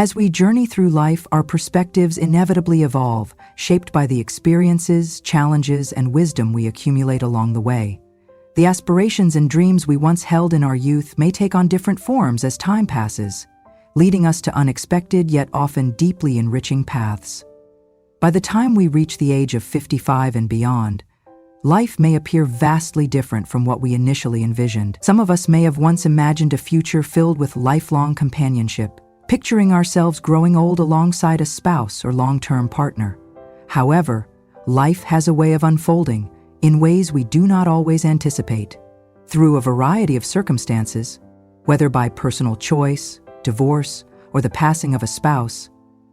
As we journey through life, our perspectives inevitably evolve, shaped by the experiences, challenges, and wisdom we accumulate along the way. The aspirations and dreams we once held in our youth may take on different forms as time passes, leading us to unexpected yet often deeply enriching paths. By the time we reach the age of 55 and beyond, life may appear vastly different from what we initially envisioned. Some of us may have once imagined a future filled with lifelong companionship, picturing ourselves growing old alongside a spouse or long-term partner. However, life has a way of unfolding in ways we do not always anticipate. Through a variety of circumstances, whether by personal choice, divorce, or the passing of a spouse,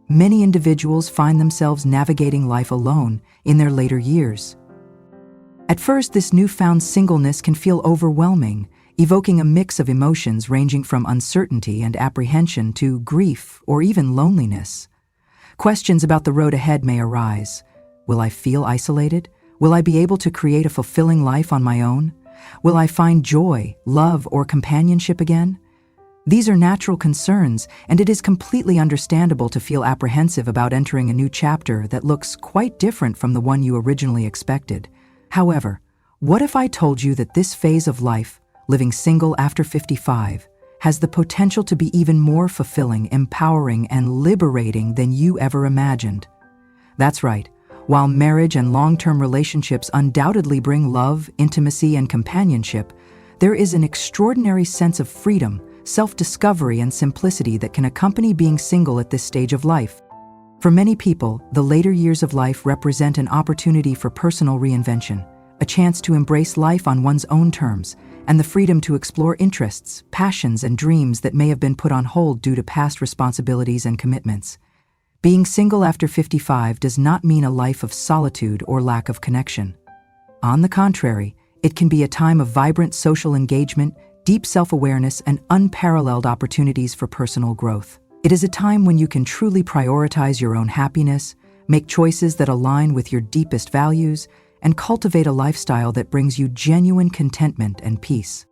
many individuals find themselves navigating life alone in their later years. At first, this newfound singleness can feel overwhelming, evoking a mix of emotions ranging from uncertainty and apprehension to grief or even loneliness. Questions about the road ahead may arise. Will I feel isolated? Will I be able to create a fulfilling life on my own? Will I find joy, love, or companionship again? These are natural concerns, and it is completely understandable to feel apprehensive about entering a new chapter that looks quite different from the one you originally expected. However, what if I told you that this phase of life, living single after 55, has the potential to be even more fulfilling, empowering, and liberating than you ever imagined? That's right. While marriage and long-term relationships undoubtedly bring love, intimacy, and companionship, there is an extraordinary sense of freedom, self-discovery, and simplicity that can accompany being single at this stage of life. For many people, the later years of life represent an opportunity for personal reinvention, a chance to embrace life on one's own terms, and the freedom to explore interests, passions, and dreams that may have been put on hold due to past responsibilities and commitments. Being single after 55 does not mean a life of solitude or lack of connection. On the contrary, it can be a time of vibrant social engagement, deep self-awareness, and unparalleled opportunities for personal growth. It is a time when you can truly prioritize your own happiness, make choices that align with your deepest values, and cultivate a lifestyle that brings you genuine contentment and peace.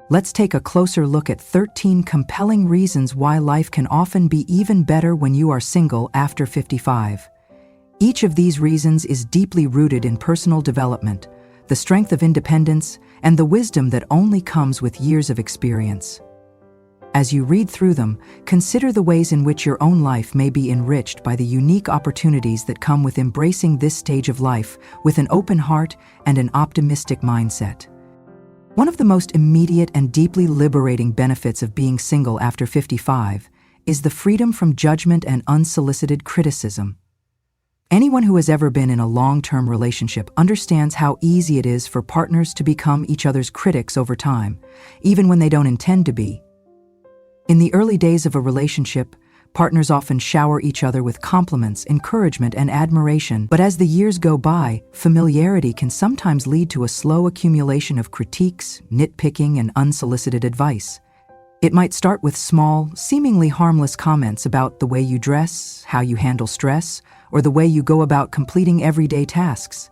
Let's take a closer look at 13 compelling reasons why life can often be even better when you are single after 55. Each of these reasons is deeply rooted in personal development, the strength of independence, and the wisdom that only comes with years of experience. As you read through them, consider the ways in which your own life may be enriched by the unique opportunities that come with embracing this stage of life with an open heart and an optimistic mindset. One of the most immediate and deeply liberating benefits of being single after 55 is the freedom from judgment and unsolicited criticism. Anyone who has ever been in a long-term relationship understands how easy it is for partners to become each other's critics over time, even when they don't intend to be. In the early days of a relationship, partners often shower each other with compliments, encouragement, and admiration, but as the years go by, familiarity can sometimes lead to a slow accumulation of critiques, nitpicking, and unsolicited advice. It might start with small, seemingly harmless comments about the way you dress, how you handle stress, or the way you go about completing everyday tasks.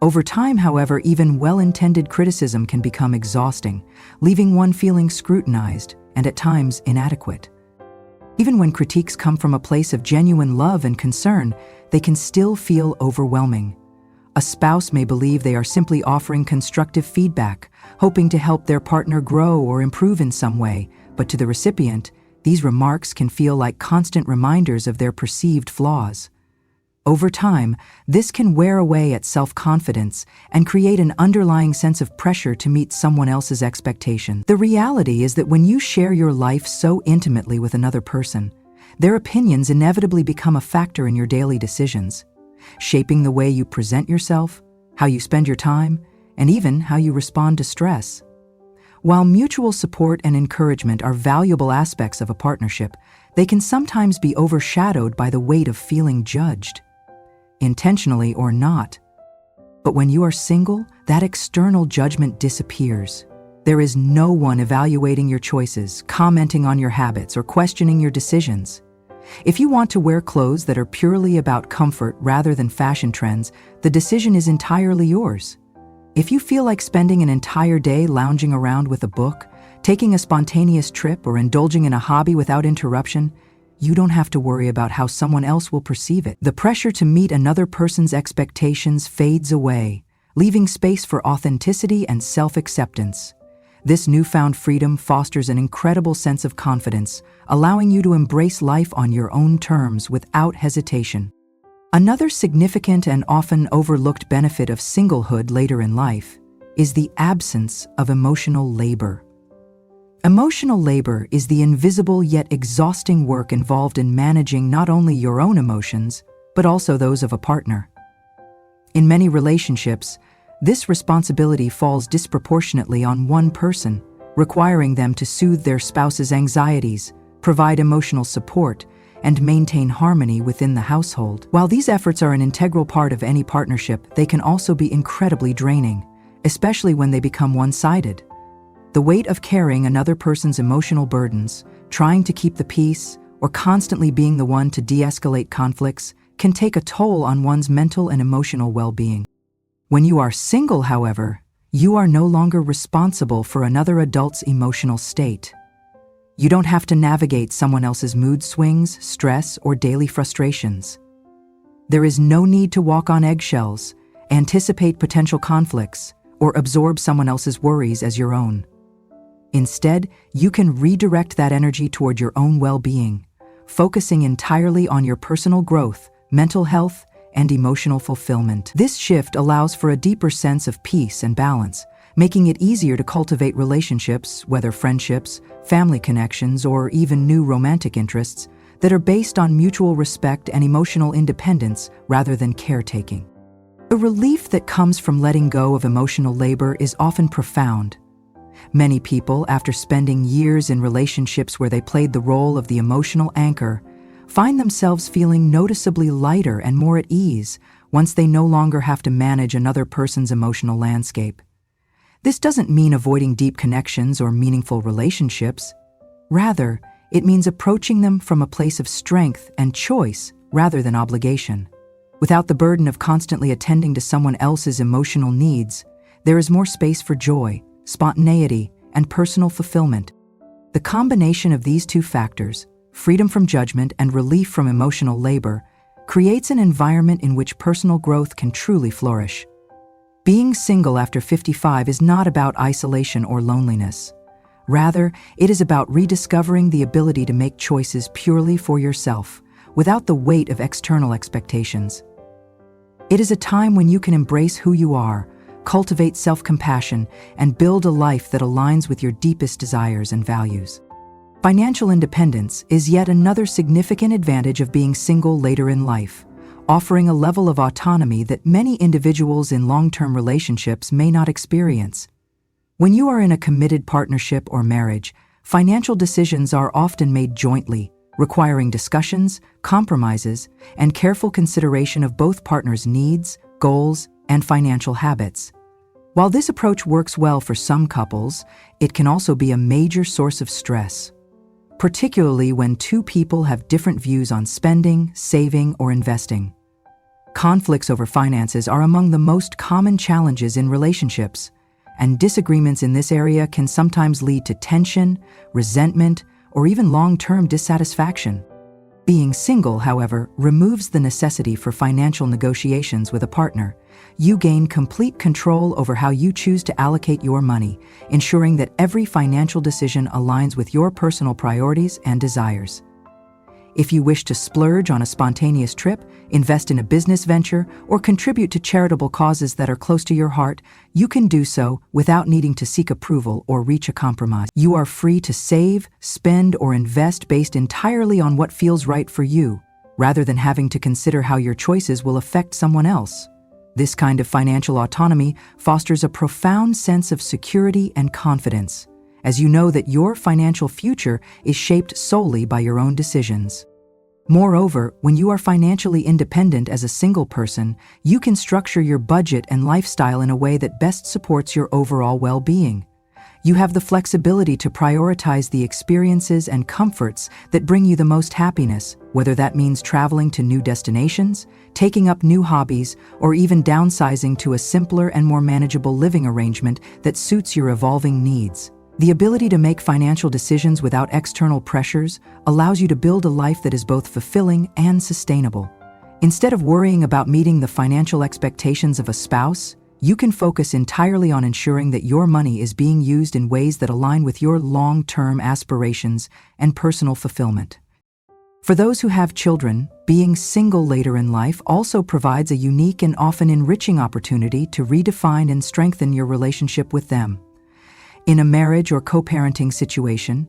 Over time, however, even well-intended criticism can become exhausting, leaving one feeling scrutinized and at times inadequate. Even when critiques come from a place of genuine love and concern, they can still feel overwhelming. A spouse may believe they are simply offering constructive feedback, hoping to help their partner grow or improve in some way, but to the recipient, these remarks can feel like constant reminders of their perceived flaws. Over time, this can wear away at self-confidence and create an underlying sense of pressure to meet someone else's expectation. The reality is that when you share your life so intimately with another person, their opinions inevitably become a factor in your daily decisions, shaping the way you present yourself, how you spend your time, and even how you respond to stress. While mutual support and encouragement are valuable aspects of a partnership, they can sometimes be overshadowed by the weight of feeling judged, intentionally or not. But when you are single, that external judgment disappears. There is no one evaluating your choices, commenting on your habits, or questioning your decisions. If you want to wear clothes that are purely about comfort rather than fashion trends, the decision is entirely yours. If you feel like spending an entire day lounging around with a book, taking a spontaneous trip, or indulging in a hobby without interruption, you don't have to worry about how someone else will perceive it. The pressure to meet another person's expectations fades away, leaving space for authenticity and self-acceptance. This newfound freedom fosters an incredible sense of confidence, allowing you to embrace life on your own terms without hesitation. Another significant and often overlooked benefit of singlehood later in life is the absence of emotional labor. Emotional labor is the invisible yet exhausting work involved in managing not only your own emotions, but also those of a partner. In many relationships, this responsibility falls disproportionately on one person, requiring them to soothe their spouse's anxieties, provide emotional support, and maintain harmony within the household. While these efforts are an integral part of any partnership, they can also be incredibly draining, especially when they become one-sided. The weight of carrying another person's emotional burdens, trying to keep the peace, or constantly being the one to de-escalate conflicts can take a toll on one's mental and emotional well-being. When you are single, however, you are no longer responsible for another adult's emotional state. You don't have to navigate someone else's mood swings, stress, or daily frustrations. There is no need to walk on eggshells, anticipate potential conflicts, or absorb someone else's worries as your own. Instead, you can redirect that energy toward your own well-being, focusing entirely on your personal growth, mental health, and emotional fulfillment. This shift allows for a deeper sense of peace and balance, making it easier to cultivate relationships, whether friendships, family connections, or even new romantic interests, that are based on mutual respect and emotional independence rather than caretaking. The relief that comes from letting go of emotional labor is often profound. Many people, after spending years in relationships where they played the role of the emotional anchor, find themselves feeling noticeably lighter and more at ease once they no longer have to manage another person's emotional landscape. This doesn't mean avoiding deep connections or meaningful relationships. Rather, it means approaching them from a place of strength and choice rather than obligation. Without the burden of constantly attending to someone else's emotional needs, there is more space for joy, spontaneity, and personal fulfillment. The combination of these two factors, freedom from judgment and relief from emotional labor, creates an environment in which personal growth can truly flourish. Being single after 55 is not about isolation or loneliness. Rather, it is about rediscovering the ability to make choices purely for yourself, without the weight of external expectations. It is a time when you can embrace who you are, cultivate self-compassion, and build a life that aligns with your deepest desires and values. Financial independence is yet another significant advantage of being single later in life, offering a level of autonomy that many individuals in long-term relationships may not experience. When you are in a committed partnership or marriage, financial decisions are often made jointly, requiring discussions, compromises, and careful consideration of both partners' needs, goals, and financial habits. While this approach works well for some couples, it can also be a major source of stress, particularly when two people have different views on spending, saving, or investing. Conflicts over finances are among the most common challenges in relationships, and disagreements in this area can sometimes lead to tension, resentment, or even long-term dissatisfaction. Being single, however, removes the necessity for financial negotiations with a partner. You gain complete control over how you choose to allocate your money, ensuring that every financial decision aligns with your personal priorities and desires. If you wish to splurge on a spontaneous trip, invest in a business venture, or contribute to charitable causes that are close to your heart, you can do so without needing to seek approval or reach a compromise. You are free to save, spend, or invest based entirely on what feels right for you, rather than having to consider how your choices will affect someone else. This kind of financial autonomy fosters a profound sense of security and confidence, as you know that your financial future is shaped solely by your own decisions. Moreover, when you are financially independent as a single person, you can structure your budget and lifestyle in a way that best supports your overall well-being. You have the flexibility to prioritize the experiences and comforts that bring you the most happiness, whether that means traveling to new destinations, taking up new hobbies, or even downsizing to a simpler and more manageable living arrangement that suits your evolving needs. The ability to make financial decisions without external pressures allows you to build a life that is both fulfilling and sustainable. Instead of worrying about meeting the financial expectations of a spouse, you can focus entirely on ensuring that your money is being used in ways that align with your long-term aspirations and personal fulfillment. For those who have children, being single later in life also provides a unique and often enriching opportunity to redefine and strengthen your relationship with them. In a marriage or co-parenting situation,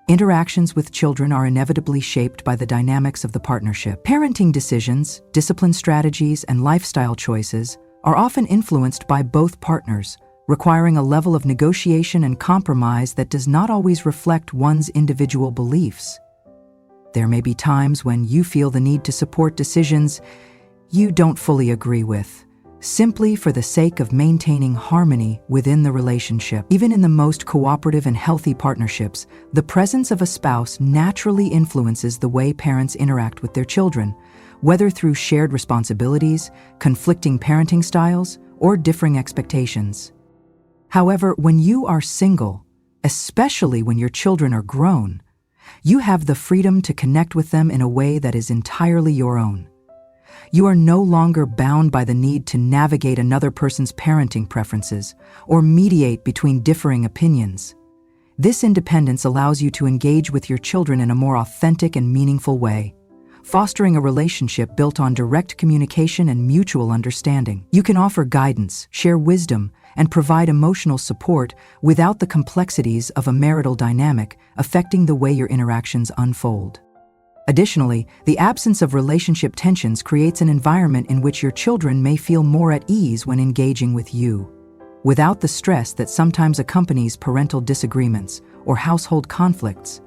interactions with children are inevitably shaped by the dynamics of the partnership. Parenting decisions, discipline strategies, and lifestyle choices are often influenced by both partners, requiring a level of negotiation and compromise that does not always reflect one's individual beliefs. There may be times when you feel the need to support decisions you don't fully agree with, simply for the sake of maintaining harmony within the relationship. Even in the most cooperative and healthy partnerships, the presence of a spouse naturally influences the way parents interact with their children, whether through shared responsibilities, conflicting parenting styles, or differing expectations. However, when you are single, especially when your children are grown, you have the freedom to connect with them in a way that is entirely your own. You are no longer bound by the need to navigate another person's parenting preferences or mediate between differing opinions. This independence allows you to engage with your children in a more authentic and meaningful way, fostering a relationship built on direct communication and mutual understanding. You can offer guidance, share wisdom, and provide emotional support without the complexities of a marital dynamic affecting the way your interactions unfold. Additionally, the absence of relationship tensions creates an environment in which your children may feel more at ease when engaging with you, without the stress that sometimes accompanies parental disagreements or household conflicts.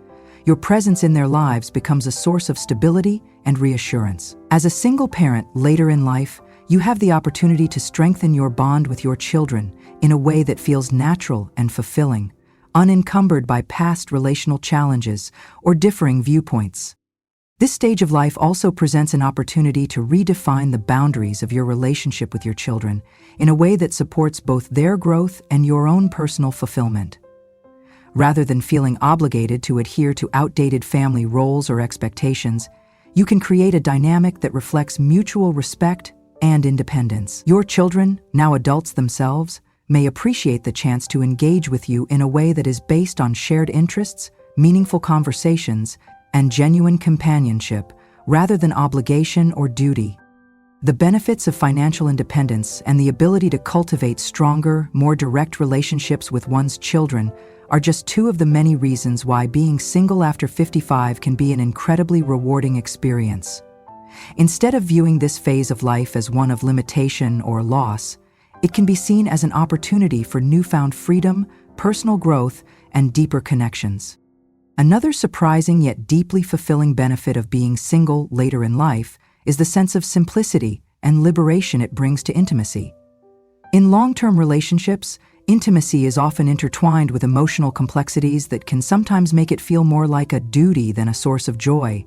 Your presence in their lives becomes a source of stability and reassurance. As a single parent later in life, you have the opportunity to strengthen your bond with your children in a way that feels natural and fulfilling, unencumbered by past relational challenges or differing viewpoints. This stage of life also presents an opportunity to redefine the boundaries of your relationship with your children in a way that supports both their growth and your own personal fulfillment. Rather than feeling obligated to adhere to outdated family roles or expectations, you can create a dynamic that reflects mutual respect and independence. Your children, now adults themselves, may appreciate the chance to engage with you in a way that is based on shared interests, meaningful conversations, and genuine companionship, rather than obligation or duty. The benefits of financial independence and the ability to cultivate stronger, more direct relationships with one's children are just two of the many reasons why being single after 55 can be an incredibly rewarding experience. Instead of viewing this phase of life as one of limitation or loss, it can be seen as an opportunity for newfound freedom, personal growth, and deeper connections. Another surprising yet deeply fulfilling benefit of being single later in life is the sense of simplicity and liberation it brings to intimacy. In long-term relationships, intimacy is often intertwined with emotional complexities that can sometimes make it feel more like a duty than a source of joy.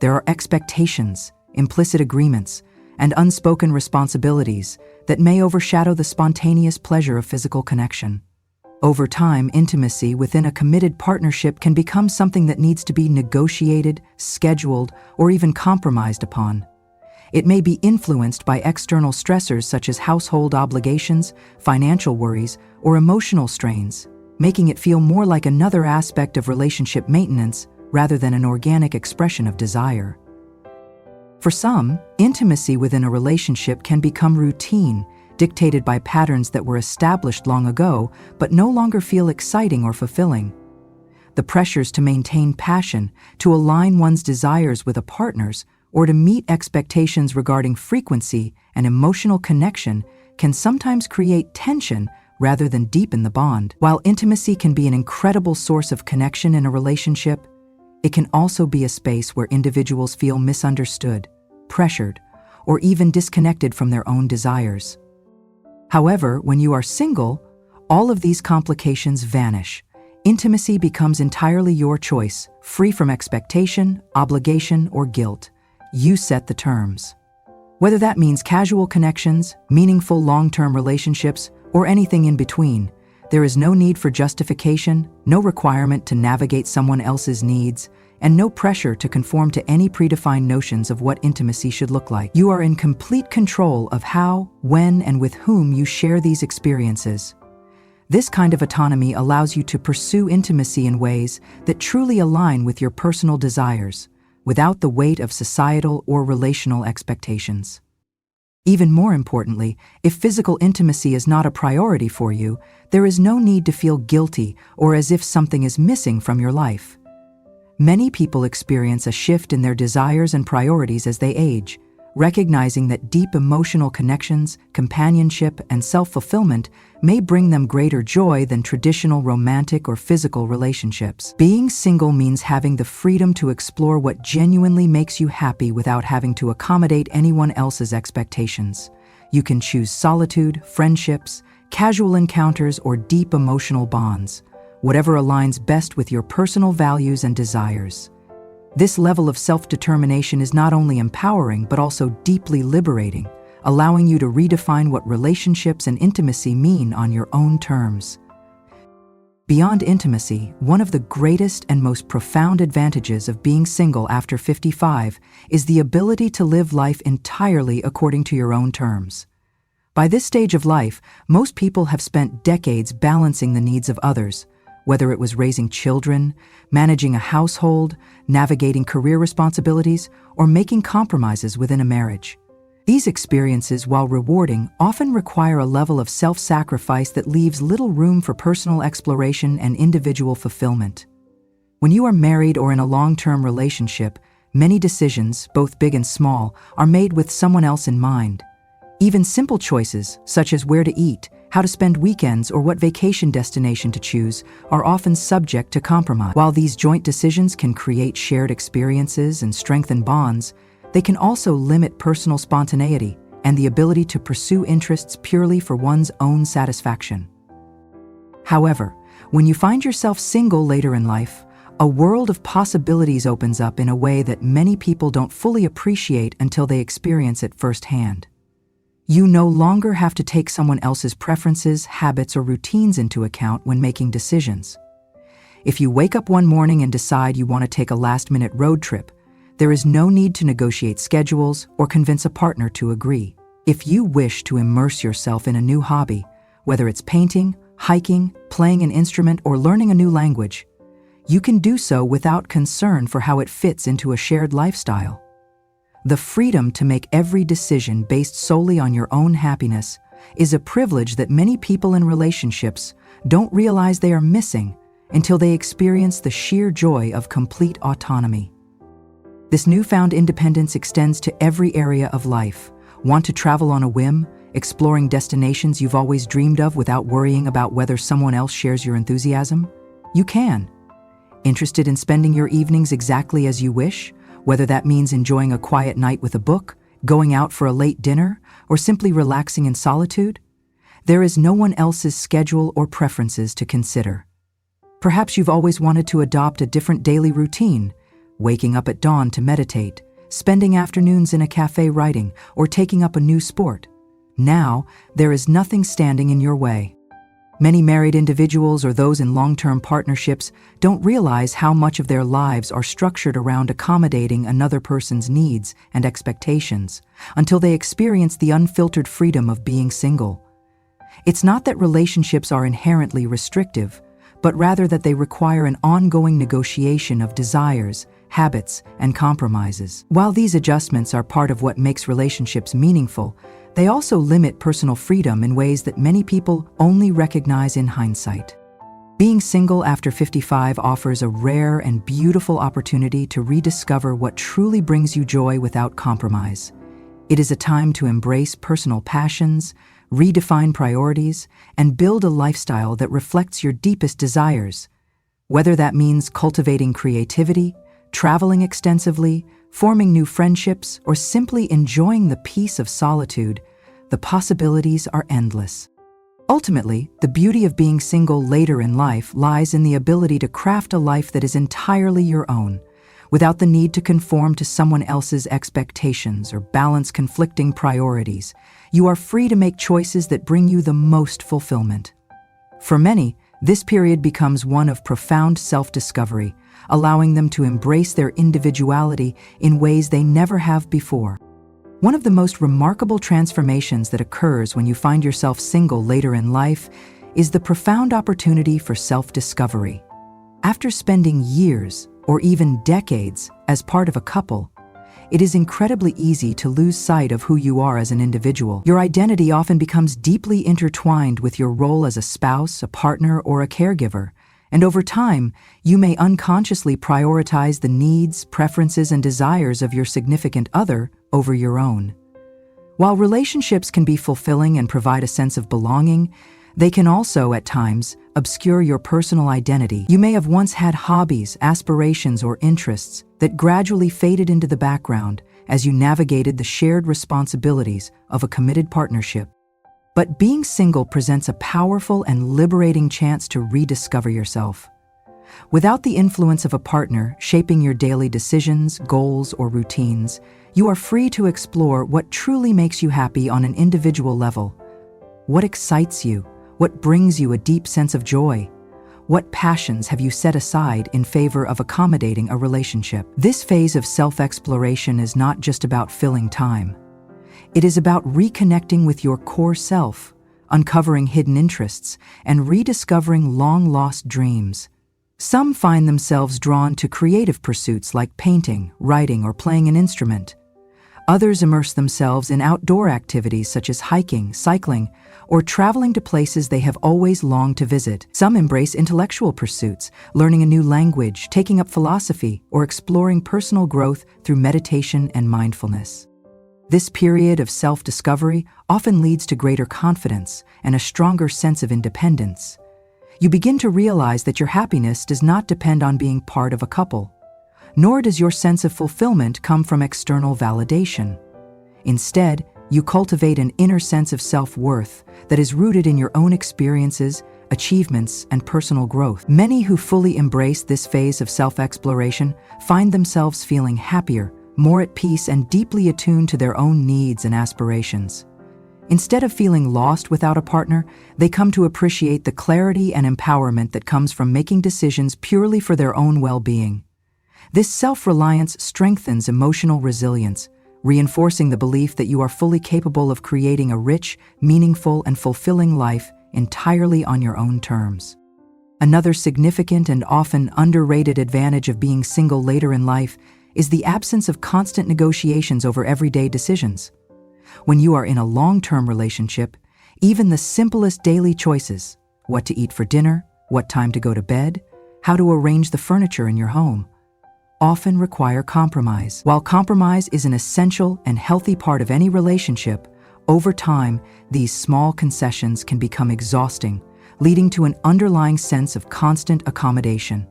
There are expectations, implicit agreements, and unspoken responsibilities that may overshadow the spontaneous pleasure of physical connection. Over time, intimacy within a committed partnership can become something that needs to be negotiated, scheduled, or even compromised upon. It may be influenced by external stressors such as household obligations, financial worries, or emotional strains, making it feel more like another aspect of relationship maintenance rather than an organic expression of desire. For some, intimacy within a relationship can become routine, dictated by patterns that were established long ago but no longer feel exciting or fulfilling. The pressures to maintain passion, to align one's desires with a partner's, or to meet expectations regarding frequency and emotional connection can sometimes create tension rather than deepen the bond. While intimacy can be an incredible source of connection in a relationship, it can also be a space where individuals feel misunderstood, pressured, or even disconnected from their own desires. However, when you are single, all of these complications vanish. Intimacy becomes entirely your choice, free from expectation, obligation, or guilt. You set the terms. Whether that means casual connections, meaningful long-term relationships, or anything in between, There is no need for justification, no requirement to navigate someone else's needs, and no pressure to conform to any predefined notions of what intimacy should look like. You are in complete control of how, when, and with whom you share these experiences. This kind of autonomy allows you to pursue intimacy in ways that truly align with your personal desires, without the weight of societal or relational expectations. Even more importantly, if physical intimacy is not a priority for you, there is no need to feel guilty or as if something is missing from your life. Many people experience a shift in their desires and priorities as they age, recognizing that deep emotional connections, companionship, and self-fulfillment may bring them greater joy than traditional romantic or physical relationships. Being single means having the freedom to explore what genuinely makes you happy without having to accommodate anyone else's expectations. You can choose solitude, friendships, casual encounters, or deep emotional bonds, whatever aligns best with your personal values and desires. This level of self-determination is not only empowering but also deeply liberating, allowing you to redefine what relationships and intimacy mean on your own terms. Beyond intimacy, one of the greatest and most profound advantages of being single after 55 is the ability to live life entirely according to your own terms. By this stage of life, most people have spent decades balancing the needs of others, whether it was raising children, managing a household, navigating career responsibilities, or making compromises within a marriage. These experiences, while rewarding, often require a level of self-sacrifice that leaves little room for personal exploration and individual fulfillment. When you are married or in a long-term relationship, many decisions, both big and small, are made with someone else in mind. Even simple choices, such as where to eat, how to spend weekends, or what vacation destination to choose, are often subject to compromise. While these joint decisions can create shared experiences and strengthen bonds, they can also limit personal spontaneity and the ability to pursue interests purely for one's own satisfaction. However, when you find yourself single later in life, a world of possibilities opens up in a way that many people don't fully appreciate until they experience it firsthand. You no longer have to take someone else's preferences, habits, or routines into account when making decisions. If you wake up one morning and decide you want to take a last-minute road trip, there is no need to negotiate schedules or convince a partner to agree. If you wish to immerse yourself in a new hobby, whether it's painting, hiking, playing an instrument, or learning a new language, you can do so without concern for how it fits into a shared lifestyle. The freedom to make every decision based solely on your own happiness is a privilege that many people in relationships don't realize they are missing until they experience the sheer joy of complete autonomy. This newfound independence extends to every area of life. Want to travel on a whim, exploring destinations you've always dreamed of without worrying about whether someone else shares your enthusiasm? You can. Interested in spending your evenings exactly as you wish? Whether that means enjoying a quiet night with a book, going out for a late dinner, or simply relaxing in solitude? There is no one else's schedule or preferences to consider. Perhaps you've always wanted to adopt a different daily routine, waking up at dawn to meditate, spending afternoons in a cafe writing, or taking up a new sport. Now, there is nothing standing in your way. Many married individuals or those in long-term partnerships don't realize how much of their lives are structured around accommodating another person's needs and expectations until they experience the unfiltered freedom of being single. It's not that relationships are inherently restrictive, but rather that they require an ongoing negotiation of desires, habits, and compromises. While these adjustments are part of what makes relationships meaningful, they also limit personal freedom in ways that many people only recognize in hindsight. Being single after 55 offers a rare and beautiful opportunity to rediscover what truly brings you joy without compromise. It is a time to embrace personal passions, redefine priorities, and build a lifestyle that reflects your deepest desires. Whether that means cultivating creativity, traveling extensively, forming new friendships, or simply enjoying the peace of solitude, the possibilities are endless. Ultimately, the beauty of being single later in life lies in the ability to craft a life that is entirely your own, without the need to conform to someone else's expectations or balance conflicting priorities. You are free to make choices that bring you the most fulfillment. For many, this period becomes one of profound self-discovery, allowing them to embrace their individuality in ways they never have before. One of the most remarkable transformations that occurs when you find yourself single later in life is the profound opportunity for self-discovery. After spending years, or even decades, as part of a couple, it is incredibly easy to lose sight of who you are as an individual. Your identity often becomes deeply intertwined with your role as a spouse, a partner, or a caregiver, and over time, you may unconsciously prioritize the needs, preferences, and desires of your significant other over your own. While relationships can be fulfilling and provide a sense of belonging, they can also, at times, obscure your personal identity. You may have once had hobbies, aspirations, or interests that gradually faded into the background as you navigated the shared responsibilities of a committed partnership. But being single presents a powerful and liberating chance to rediscover yourself. Without the influence of a partner shaping your daily decisions, goals, or routines, you are free to explore what truly makes you happy on an individual level. What excites you? What brings you a deep sense of joy? What passions have you set aside in favor of accommodating a relationship? This phase of self-exploration is not just about filling time. It is about reconnecting with your core self, uncovering hidden interests, and rediscovering long-lost dreams. Some find themselves drawn to creative pursuits like painting, writing, or playing an instrument. Others immerse themselves in outdoor activities such as hiking, cycling, or traveling to places they have always longed to visit. Some embrace intellectual pursuits, learning a new language, taking up philosophy, or exploring personal growth through meditation and mindfulness. This period of self-discovery often leads to greater confidence and a stronger sense of independence. You begin to realize that your happiness does not depend on being part of a couple, nor does your sense of fulfillment come from external validation. Instead, you cultivate an inner sense of self-worth that is rooted in your own experiences, achievements, and personal growth. Many who fully embrace this phase of self-exploration find themselves feeling happier, more at peace, and deeply attuned to their own needs and aspirations. Instead of feeling lost without a partner, they come to appreciate the clarity and empowerment that comes from making decisions purely for their own well-being. This self-reliance strengthens emotional resilience, reinforcing the belief that you are fully capable of creating a rich, meaningful, and fulfilling life entirely on your own terms. Another significant and often underrated advantage of being single later in life is the absence of constant negotiations over everyday decisions. When you are in a long-term relationship, even the simplest daily choices, what to eat for dinner, what time to go to bed, how to arrange the furniture in your home, often require compromise. While compromise is an essential and healthy part of any relationship, over time, these small concessions can become exhausting, leading to an underlying sense of constant accommodation.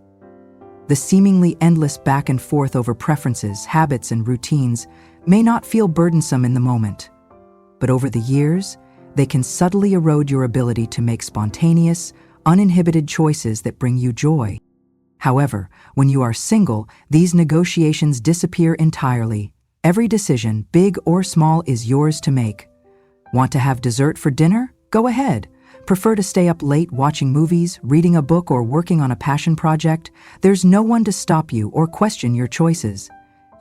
The seemingly endless back and forth over preferences, habits, and routines may not feel burdensome in the moment, but over the years, they can subtly erode your ability to make spontaneous, uninhibited choices that bring you joy. However, when you are single, these negotiations disappear entirely. Every decision, big or small, is yours to make. Want to have dessert for dinner? Go ahead. Prefer to stay up late watching movies, reading a book, or working on a passion project? There's no one to stop you or question your choices.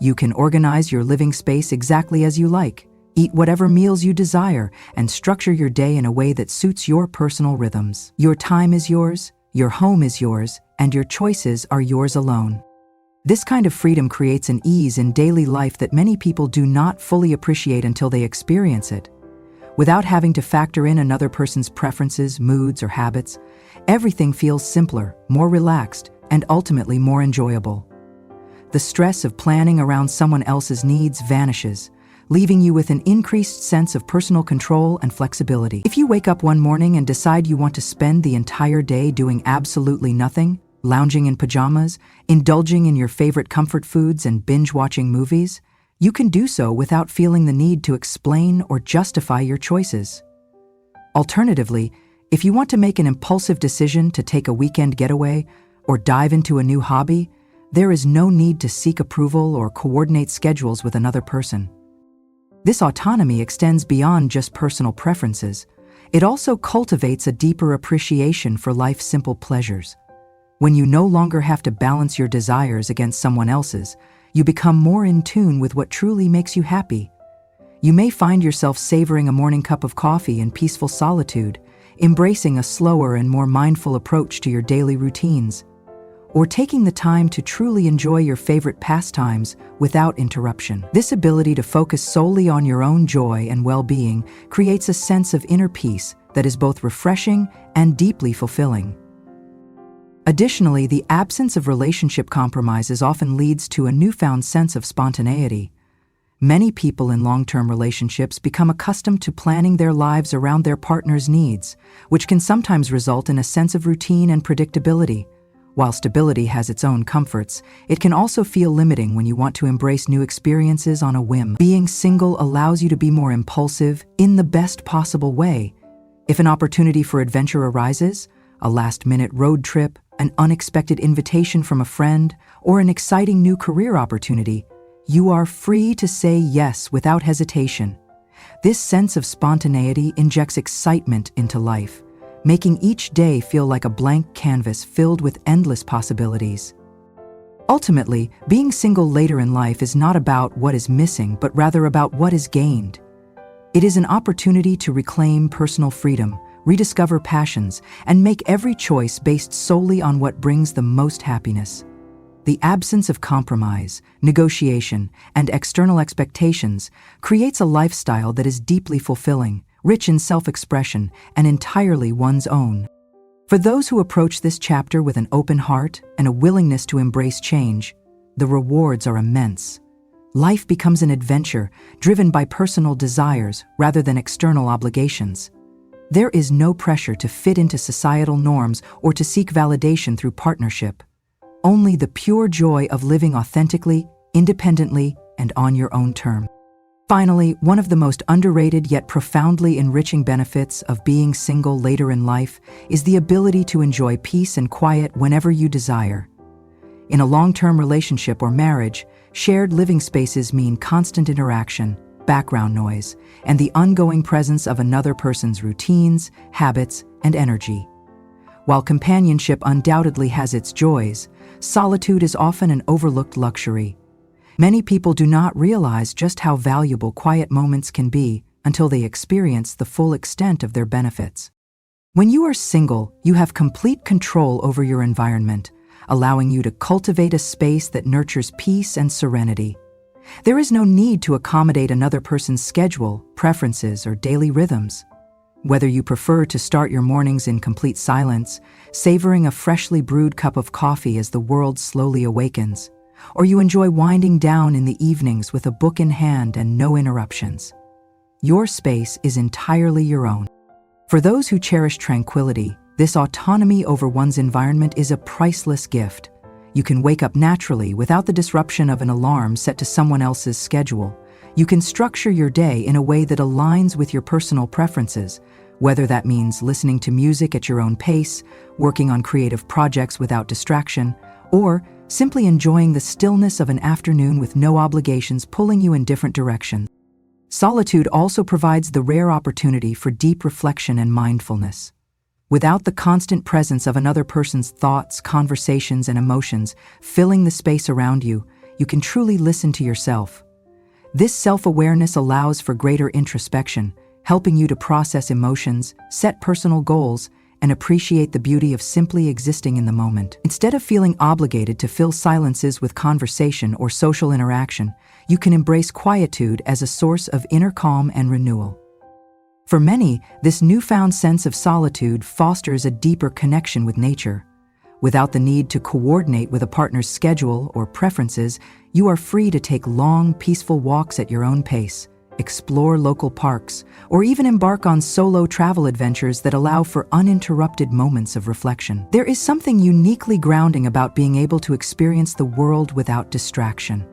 You can organize your living space exactly as you like, eat whatever meals you desire, and structure your day in a way that suits your personal rhythms. Your time is yours, your home is yours, and your choices are yours alone. This kind of freedom creates an ease in daily life that many people do not fully appreciate until they experience it. Without having to factor in another person's preferences, moods, or habits, everything feels simpler, more relaxed, and ultimately more enjoyable. The stress of planning around someone else's needs vanishes, leaving you with an increased sense of personal control and flexibility. If you wake up one morning and decide you want to spend the entire day doing absolutely nothing, lounging in pajamas, indulging in your favorite comfort foods, and binge-watching movies, you can do so without feeling the need to explain or justify your choices. Alternatively, if you want to make an impulsive decision to take a weekend getaway or dive into a new hobby, there is no need to seek approval or coordinate schedules with another person. This autonomy extends beyond just personal preferences. It also cultivates a deeper appreciation for life's simple pleasures. When you no longer have to balance your desires against someone else's, you become more in tune with what truly makes you happy. You may find yourself savoring a morning cup of coffee in peaceful solitude, embracing a slower and more mindful approach to your daily routines, or taking the time to truly enjoy your favorite pastimes without interruption. This ability to focus solely on your own joy and well-being creates a sense of inner peace that is both refreshing and deeply fulfilling. Additionally, the absence of relationship compromises often leads to a newfound sense of spontaneity. Many people in long-term relationships become accustomed to planning their lives around their partner's needs, which can sometimes result in a sense of routine and predictability. While stability has its own comforts, it can also feel limiting when you want to embrace new experiences on a whim. Being single allows you to be more impulsive in the best possible way. If an opportunity for adventure arises, a last-minute road trip, an unexpected invitation from a friend, or an exciting new career opportunity, you are free to say yes without hesitation. This sense of spontaneity injects excitement into life, making each day feel like a blank canvas filled with endless possibilities. Ultimately, being single later in life is not about what is missing, but rather about what is gained. It is an opportunity to reclaim personal freedom, rediscover passions, and make every choice based solely on what brings the most happiness. The absence of compromise, negotiation, and external expectations creates a lifestyle that is deeply fulfilling, rich in self-expression, and entirely one's own. For those who approach this chapter with an open heart and a willingness to embrace change, the rewards are immense. Life becomes an adventure driven by personal desires rather than external obligations. There is no pressure to fit into societal norms or to seek validation through partnership. Only the pure joy of living authentically, independently, and on your own terms. Finally, one of the most underrated yet profoundly enriching benefits of being single later in life is the ability to enjoy peace and quiet whenever you desire. In a long-term relationship or marriage, shared living spaces mean constant interaction, background noise, and the ongoing presence of another person's routines, habits, and energy. While companionship undoubtedly has its joys, solitude is often an overlooked luxury. Many people do not realize just how valuable quiet moments can be until they experience the full extent of their benefits. When you are single, you have complete control over your environment, allowing you to cultivate a space that nurtures peace and serenity. There is no need to accommodate another person's schedule, preferences, or daily rhythms. Whether you prefer to start your mornings in complete silence, savoring a freshly brewed cup of coffee as the world slowly awakens, or you enjoy winding down in the evenings with a book in hand and no interruptions, your space is entirely your own. For those who cherish tranquility, this autonomy over one's environment is a priceless gift. You can wake up naturally without the disruption of an alarm set to someone else's schedule. You can structure your day in a way that aligns with your personal preferences, whether that means listening to music at your own pace, working on creative projects without distraction, or simply enjoying the stillness of an afternoon with no obligations pulling you in different directions. Solitude also provides the rare opportunity for deep reflection and mindfulness. Without the constant presence of another person's thoughts, conversations, and emotions filling the space around you, you can truly listen to yourself. This self-awareness allows for greater introspection, helping you to process emotions, set personal goals, and appreciate the beauty of simply existing in the moment. Instead of feeling obligated to fill silences with conversation or social interaction, you can embrace quietude as a source of inner calm and renewal. For many, this newfound sense of solitude fosters a deeper connection with nature. Without the need to coordinate with a partner's schedule or preferences, you are free to take long, peaceful walks at your own pace, explore local parks, or even embark on solo travel adventures that allow for uninterrupted moments of reflection. There is something uniquely grounding about being able to experience the world without distraction.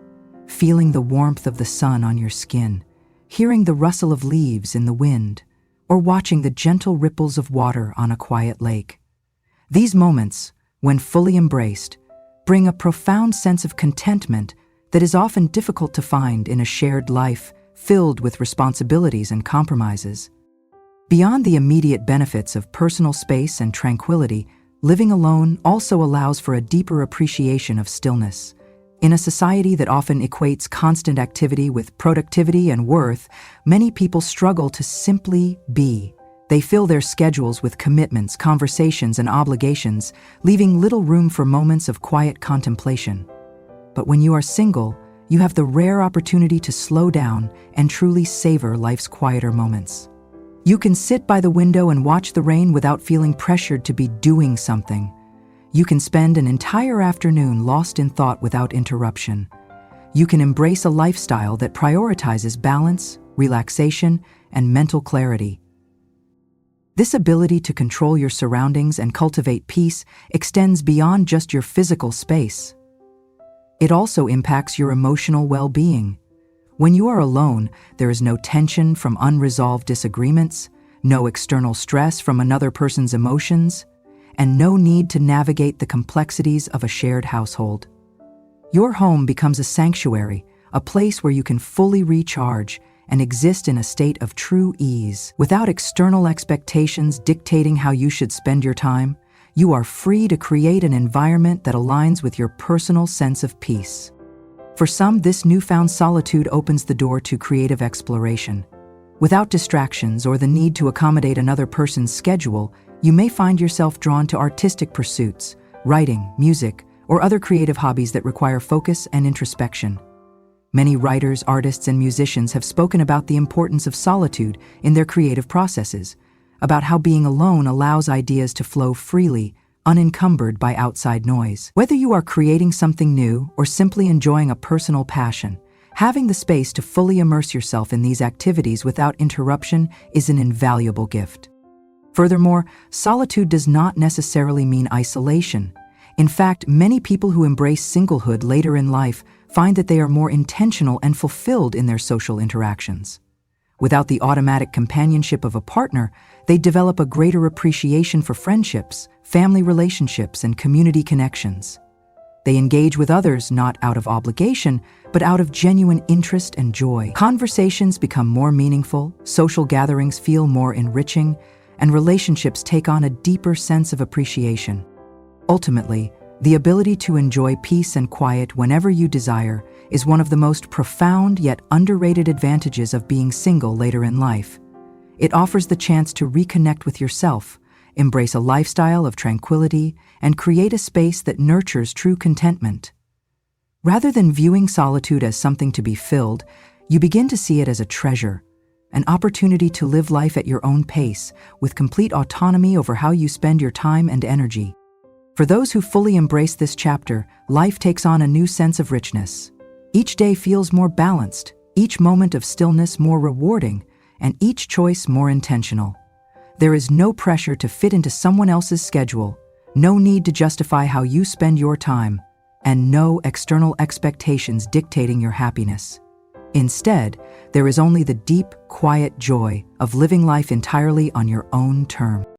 Feeling the warmth of the sun on your skin, hearing the rustle of leaves in the wind, or watching the gentle ripples of water on a quiet lake. These moments, when fully embraced, bring a profound sense of contentment that is often difficult to find in a shared life filled with responsibilities and compromises. Beyond the immediate benefits of personal space and tranquility, living alone also allows for a deeper appreciation of stillness. In a society that often equates constant activity with productivity and worth, many people struggle to simply be. They fill their schedules with commitments, conversations, and obligations, leaving little room for moments of quiet contemplation. But when you are single, you have the rare opportunity to slow down and truly savor life's quieter moments. You can sit by the window and watch the rain without feeling pressured to be doing something. You can spend an entire afternoon lost in thought without interruption. You can embrace a lifestyle that prioritizes balance, relaxation, and mental clarity. This ability to control your surroundings and cultivate peace extends beyond just your physical space. It also impacts your emotional well-being. When you are alone, there is no tension from unresolved disagreements, no external stress from another person's emotions, and no need to navigate the complexities of a shared household. Your home becomes a sanctuary, a place where you can fully recharge and exist in a state of true ease. Without external expectations dictating how you should spend your time, you are free to create an environment that aligns with your personal sense of peace. For some, this newfound solitude opens the door to creative exploration. Without distractions or the need to accommodate another person's schedule, you may find yourself drawn to artistic pursuits, writing, music, or other creative hobbies that require focus and introspection. Many writers, artists, and musicians have spoken about the importance of solitude in their creative processes, about how being alone allows ideas to flow freely, unencumbered by outside noise. Whether you are creating something new or simply enjoying a personal passion, having the space to fully immerse yourself in these activities without interruption is an invaluable gift. Furthermore, solitude does not necessarily mean isolation. In fact, many people who embrace singlehood later in life find that they are more intentional and fulfilled in their social interactions. Without the automatic companionship of a partner, they develop a greater appreciation for friendships, family relationships, and community connections. They engage with others not out of obligation, but out of genuine interest and joy. Conversations become more meaningful, social gatherings feel more enriching, and relationships take on a deeper sense of appreciation. Ultimately, the ability to enjoy peace and quiet whenever you desire is one of the most profound yet underrated advantages of being single later in life. It offers the chance to reconnect with yourself, embrace a lifestyle of tranquility, and create a space that nurtures true contentment. Rather than viewing solitude as something to be filled, you begin to see it as a treasure, an opportunity to live life at your own pace, with complete autonomy over how you spend your time and energy. For those who fully embrace this chapter, life takes on a new sense of richness. Each day feels more balanced, each moment of stillness more rewarding, and each choice more intentional. There is no pressure to fit into someone else's schedule, no need to justify how you spend your time, and no external expectations dictating your happiness. Instead, there is only the deep, quiet joy of living life entirely on your own terms.